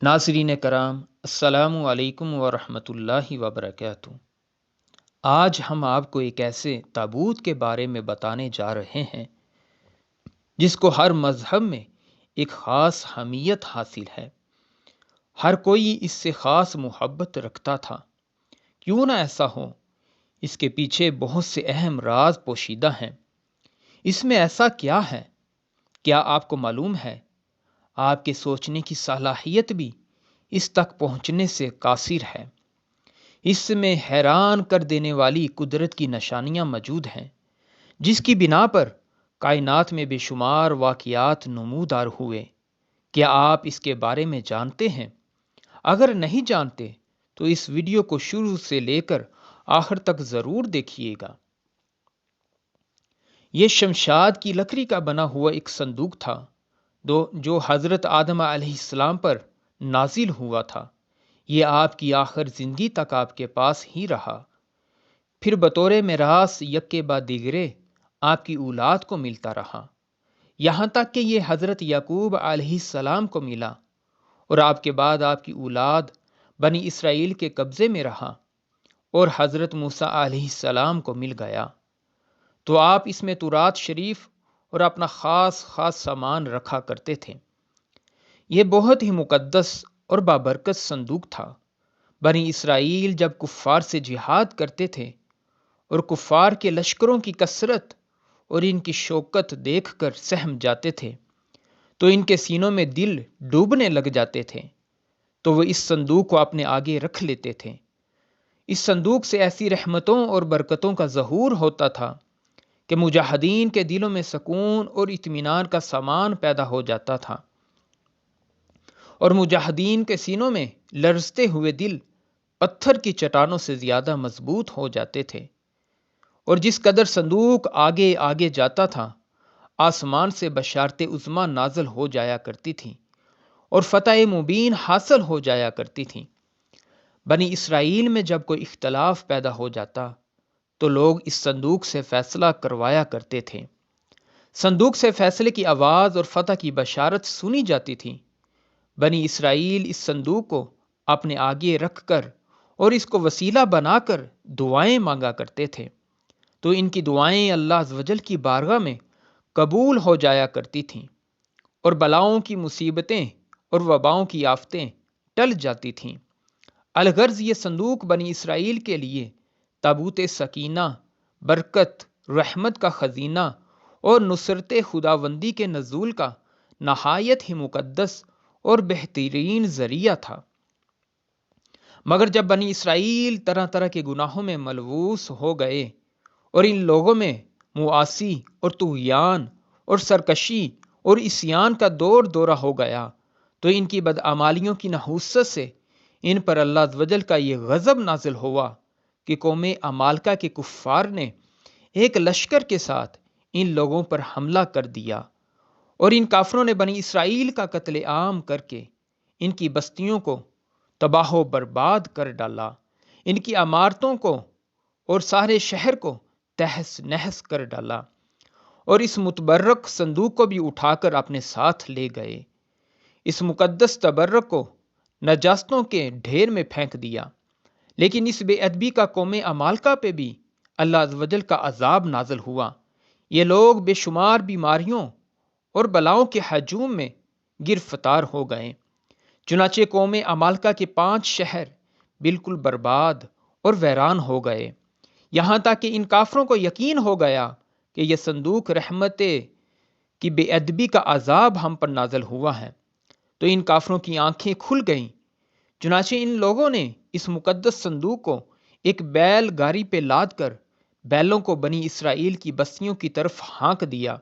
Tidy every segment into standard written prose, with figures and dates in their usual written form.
ناظرین کرام، السلام علیکم ورحمۃ اللہ وبرکاتہ۔ آج ہم آپ کو ایک ایسے تابوت کے بارے میں بتانے جا رہے ہیں جس کو ہر مذہب میں ایک خاص اہمیت حاصل ہے۔ ہر کوئی اس سے خاص محبت رکھتا تھا۔ کیوں نہ ایسا ہو، اس کے پیچھے بہت سے اہم راز پوشیدہ ہیں۔ اس میں ایسا کیا ہے؟ کیا آپ کو معلوم ہے؟ آپ کے سوچنے کی صلاحیت بھی اس تک پہنچنے سے قاصر ہے۔ اس میں حیران کر دینے والی قدرت کی نشانیاں موجود ہیں، جس کی بنا پر کائنات میں بے شمار واقعات نمودار ہوئے۔ کیا آپ اس کے بارے میں جانتے ہیں؟ اگر نہیں جانتے تو اس ویڈیو کو شروع سے لے کر آخر تک ضرور دیکھیے گا۔ یہ شمشاد کی لکڑی کا بنا ہوا ایک صندوق تھا جو حضرت آدم علیہ السلام پر نازل ہوا تھا۔ یہ آپ کی آخر زندگی تک آپ کے پاس ہی رہا، پھر بطور میراث یکے بعد دیگرے آپ کی اولاد کو ملتا رہا، یہاں تک کہ یہ حضرت یعقوب علیہ السلام کو ملا، اور آپ کے بعد آپ کی اولاد بنی اسرائیل کے قبضے میں رہا، اور حضرت موسیٰ علیہ السلام کو مل گیا۔ تو آپ اس میں تورات شریف اور اپنا خاص سامان رکھا کرتے تھے۔ یہ بہت ہی مقدس اور بابرکت صندوق تھا۔ بنی اسرائیل جب کفار سے جہاد کرتے تھے اور کفار کے لشکروں کی کثرت اور ان کی شوکت دیکھ کر سہم جاتے تھے تو ان کے سینوں میں دل ڈوبنے لگ جاتے تھے، تو وہ اس صندوق کو اپنے آگے رکھ لیتے تھے۔ اس صندوق سے ایسی رحمتوں اور برکتوں کا ظہور ہوتا تھا کہ مجاہدین کے دلوں میں سکون اور اطمینان کا سامان پیدا ہو جاتا تھا، اور مجاہدین کے سینوں میں لرزتے ہوئے دل پتھر کی چٹانوں سے زیادہ مضبوط ہو جاتے تھے۔ اور جس قدر صندوق آگے آگے جاتا تھا، آسمان سے بشارت عظمیٰ نازل ہو جایا کرتی تھی اور فتح مبین حاصل ہو جایا کرتی تھی۔ بنی اسرائیل میں جب کوئی اختلاف پیدا ہو جاتا تو لوگ اس صندوق سے فیصلہ کروایا کرتے تھے۔ صندوق سے فیصلے کی آواز اور فتح کی بشارت سنی جاتی تھی۔ بنی اسرائیل اس صندوق کو اپنے آگے رکھ کر اور اس کو وسیلہ بنا کر دعائیں مانگا کرتے تھے، تو ان کی دعائیں اللہ عز و جل کی بارگاہ میں قبول ہو جایا کرتی تھیں، اور بلاؤں کی مصیبتیں اور وباؤں کی آفتیں ٹل جاتی تھیں۔ الغرض یہ صندوق بنی اسرائیل کے لیے تابوت سکینہ، برکت، رحمت کا خزینہ اور نصرت خداوندی کے نزول کا نہایت ہی مقدس اور بہترین ذریعہ تھا۔ مگر جب بنی اسرائیل طرح طرح کے گناہوں میں ملوث ہو گئے اور ان لوگوں میں معاصی اور طغیان اور سرکشی اور عصیان کا دور دورہ ہو گیا، تو ان کی بدعمالیوں کی نحوست سے ان پر اللہ عز و جل کا یہ غضب نازل ہوا کہ قوم عمالقہ کے کفار نے ایک لشکر کے ساتھ ان لوگوں پر حملہ کر دیا، اور ان کافروں نے بنی اسرائیل کا قتل عام کر کے ان کی بستیوں کو تباہ و برباد کر ڈالا، ان کی عمارتوں کو اور سارے شہر کو تہس نہس کر ڈالا، اور اس متبرک صندوق کو بھی اٹھا کر اپنے ساتھ لے گئے۔ اس مقدس تبرک کو نجاستوں کے ڈھیر میں پھینک دیا۔ لیکن اس بے ادبی کا قوم عمالقہ پہ بھی اللہ عز و جل کا عذاب نازل ہوا۔ یہ لوگ بے شمار بیماریوں اور بلاؤں کے ہجوم میں گرفتار ہو گئے۔ چنانچہ قوم عمالقہ کے 5 شہر بالکل برباد اور ویران ہو گئے، یہاں تک کہ ان کافروں کو یقین ہو گیا کہ یہ صندوق رحمت کی بے ادبی کا عذاب ہم پر نازل ہوا ہے، تو ان کافروں کی آنکھیں کھل گئیں۔ چنانچہ ان لوگوں نے اس مقدس صندوق کو ایک بیل گاری پہ لاد کر بیلوں کو بنی اسرائیل کی بستیوں کی طرف ہانک دیا۔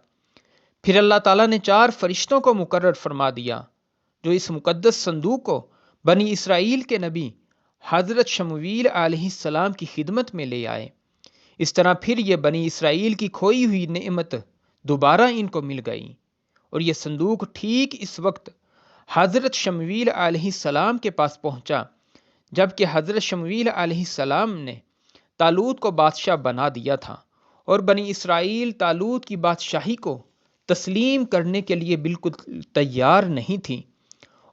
پھر اللہ تعالیٰ نے 4 فرشتوں کو مقرر فرما دیا جو اس مقدس صندوق کو بنی اسرائیل کے نبی حضرت شمویل علیہ السلام کی خدمت میں لے آئے۔ اس طرح پھر یہ بنی اسرائیل کی کھوئی ہوئی نعمت دوبارہ ان کو مل گئی، اور یہ صندوق ٹھیک اس وقت حضرت شمویل علیہ السلام کے پاس پہنچا جبکہ حضرت شمویل علیہ السلام نے طالوت کو بادشاہ بنا دیا تھا، اور بنی اسرائیل طالوت کی بادشاہی کو تسلیم کرنے کے لیے بالکل تیار نہیں تھی،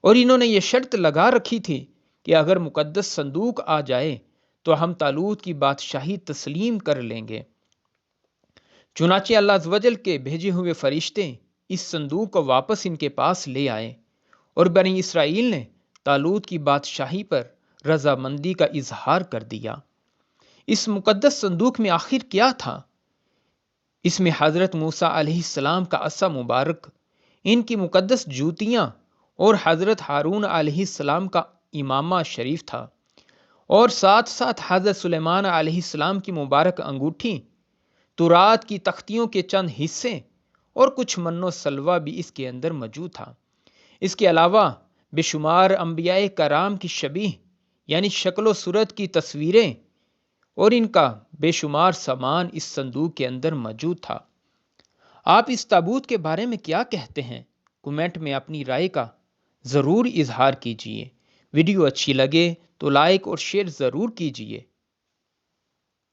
اور انہوں نے یہ شرط لگا رکھی تھی کہ اگر مقدس صندوق آ جائے تو ہم طالوت کی بادشاہی تسلیم کر لیں گے۔ چنانچہ اللہ عز و جل کے بھیجے ہوئے فرشتے اس صندوق کو واپس ان کے پاس لے آئے، اور بنی اسرائیل نے طالوت کی بادشاہی پر رضامندی کا اظہار کر دیا۔ اس مقدس صندوق میں آخر کیا تھا؟ اس میں حضرت موسیٰ علیہ السلام کا عصا مبارک، ان کی مقدس جوتیاں اور حضرت ہارون علیہ السلام کا امامہ شریف تھا، اور ساتھ ساتھ حضرت سلیمان علیہ السلام کی مبارک انگوٹھی، تورات کی تختیوں کے چند حصے اور کچھ من و سلوہ بھی اس کے اندر موجود تھا۔ اس کے علاوہ بے شمار انبیاء کرام کی شبیہ یعنی شکل و صورت کی تصویریں اور ان کا بے شمار سامان اس صندوق کے اندر موجود تھا۔ آپ اس تابوت کے بارے میں کیا کہتے ہیں؟ کمنٹ میں اپنی رائے کا ضرور اظہار کیجیے۔ ویڈیو اچھی لگے تو لائک اور شیئر ضرور کیجیے۔